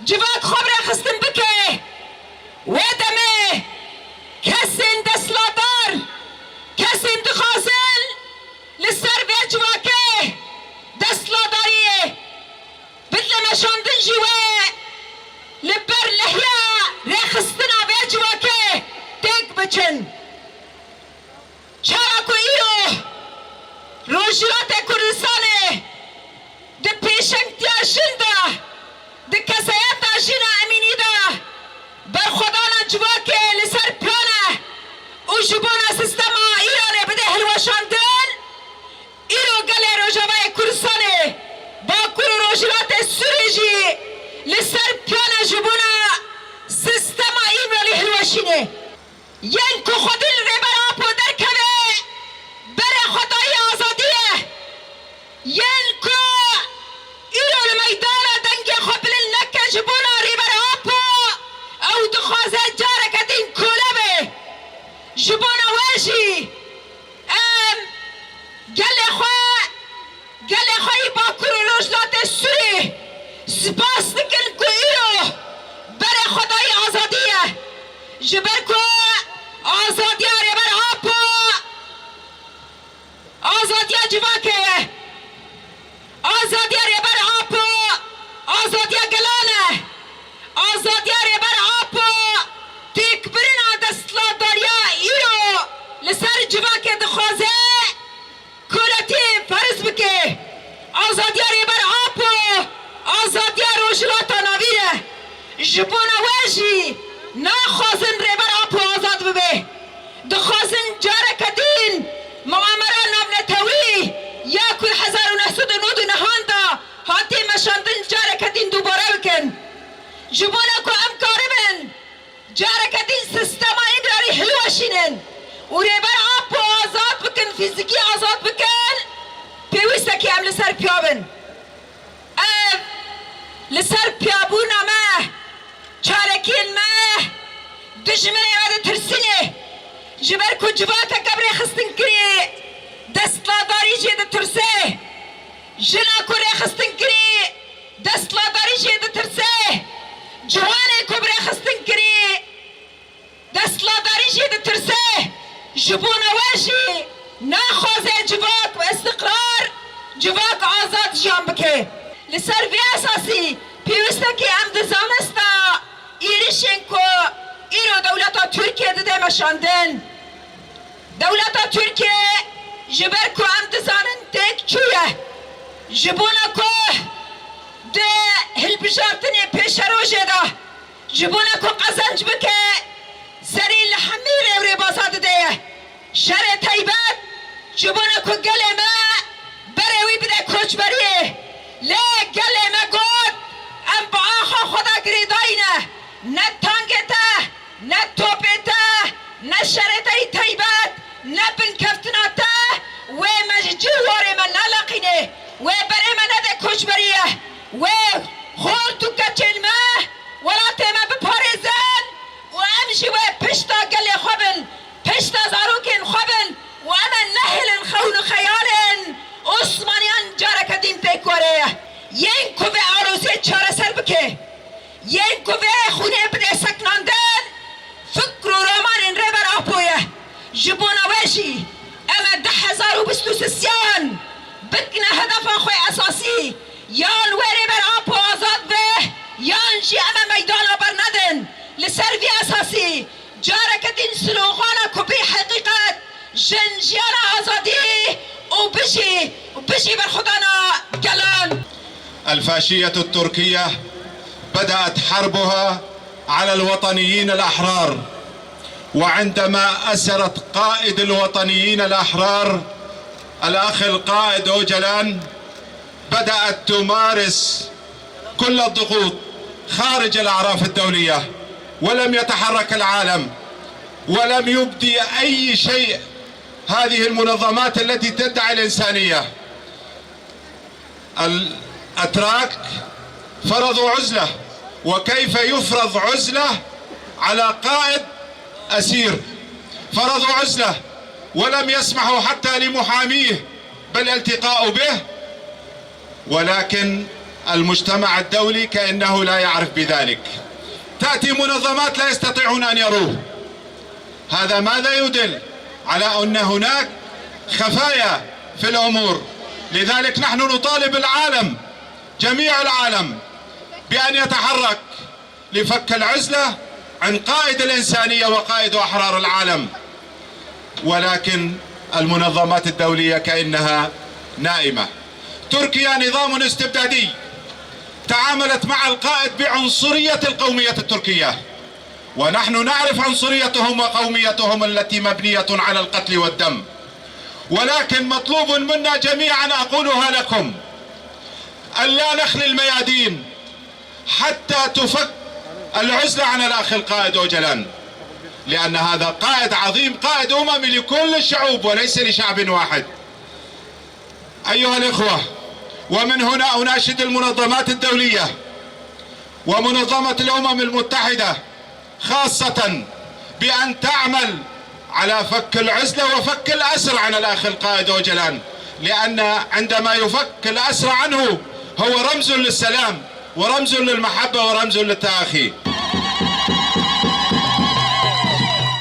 جوات خبر خستن بکه و دمه کسین دستلادار کسین دخوازن لسر و جواکه دستلاداریه بدل مشاندن جوه لبر لحیا رخستنا و جواکه تک بچن چرا کو ایرو روشلات کردستانه ده پیشنگتی آشنده ده کسایت آشنا امینی ده بر خدانا جواکه لسر پیانه او جبونا سیستما ایرانه بده هلوشاندن ایرو گله روژاوای کردستانه با کرو روشلات سوریجی لسر پیانه جبونا سیستما ایرانی هلوشینه ین که خودل ریبرا پودر کبه بره خدای آزادیه ین که ایرو المیدان دنگ خبل نکه جبونا ریبرا پو او دخوازه جارکت این کلبه جبونا ویجی گل خواهی با کرو روشلات سوری سپاس دکن که ایرو بره خدای آزادیه جبر که آزادی ریبر آپو آزادی جواکه آزادی ریبر آپو آزادی گلانه آزادی ریبر آپو تیک برنا دستلاداریا ایرو لسر جواکه دخوازه کلتی فرز بکه آزادی ریبر آپو آزادی روشلاتا نویره جبونا ویجی نخوازن ریبر آپو آزاد ببه دخوازن جارک دین معامره نبنتوی یا کل 1909 نهاندا هاتی مشاندن جارک دین دوباره بکن جبونا کو امکاره من جارک دین سیستما این داری حلوشینن و ریبر آپو آزاد بکن فیزیکی آزاد بکن پیوسته که هم لسر پیابن لسر پیابون ما چارکین ما دشمن ایواده ترسینه جبر کو جواکا قبر خستن کری دستلاداری جیده ترسه جنا کو خستن کری دستلاداری جیده ترسه جوانه کبر خستن کری دستلاداری جیده ترسه جبونا واشی ناخوزه جواک و استقرار جواک آزاد جان بکه لسر وی اساسی پیوسته که هم دزانستا ایرشن کو ایرو دولتا ترکیه ده مشاندن دولتا ترکیه جبر کو هم دزانن تک چویه جبونا کو ده هلبجارتنی پیش روژه ده جبونا کو قزنج بکه سری لحمیر اوری بازاد ده شر تیبت جبونا کو گله ما بروی بده کچ بریه لی گله ما گود ام با آخا خدا گریداینه نه تانگته نه توپته نه شرطه تیبت نه بنکفتناته و مججل واره من نلقینه و بره من نده کش بریه و خور تو کچل ما ولا تیمه بپارزن و امشی و پشتا گل خوبن پشتا زاروکن خوبن و امن نهلن خون خیالن عثمانیان جارک دین پیکوره ین کوه عروسی چاره سر بکه ین کوه خونه بده سکناندن فکر و رامان ریبر آپویه جبونا ویشی اما 10,023 بکنه هدف خوی اساسی یان و ریبر آپو آزاد به یان جی اما میدان بر ندن لسر وی اساسی جارک دین سلوغانا کبی حقیقت جنجیانا آزادی و بشی بر خدانا گلان. الفاشية التركية بدأت حربها على الوطنيين الأحرار، وعندما أسرت قائد الوطنيين الأحرار الأخ القائد أوجلان بدأت تمارس كل الضغوط خارج الأعراف الدولية، ولم يتحرك العالم ولم يبدي أي شيء هذه المنظمات التي تدعي الإنسانية. الأتراك فرضوا عزلة، وكيف يفرض عزلة على قائد أسير؟ فرضوا عزلة ولم يسمحوا حتى لمحاميه بالالتقاء به، ولكن المجتمع الدولي كأنه لا يعرف بذلك. تأتي منظمات لا يستطيعون أن يروه. هذا ماذا يدل؟ على أن هناك خفايا في الأمور. لذلك نحن نطالب العالم، جميع العالم، بأن يتحرك لفك العزلة عن قائد الإنسانية وقائد أحرار العالم. ولكن المنظمات الدولية كأنها نائمة. تركيا نظام استبدادي تعاملت مع القائد بعنصرية القومية التركية، ونحن نعرف عنصريتهم وقوميتهم التي مبنية على القتل والدم. ولكن مطلوب منا جميعا، أقولها لكم، ألا نخلي الميادين حتى تفك العزلة عن الأخ القائد أوجلان، لأن هذا قائد عظيم، قائد أممي لكل الشعوب وليس لشعب واحد. أيها الإخوة، ومن هنا أناشد المنظمات الدولية ومنظمة الأمم المتحدة خاصة بأن تعمل على فك العزلة وفك الأسر عن الأخ القائد أوجلان، لأن عندما يفك الأسر عنه هو رمز للسلام ورمز للمحبة ورمز للتآخي.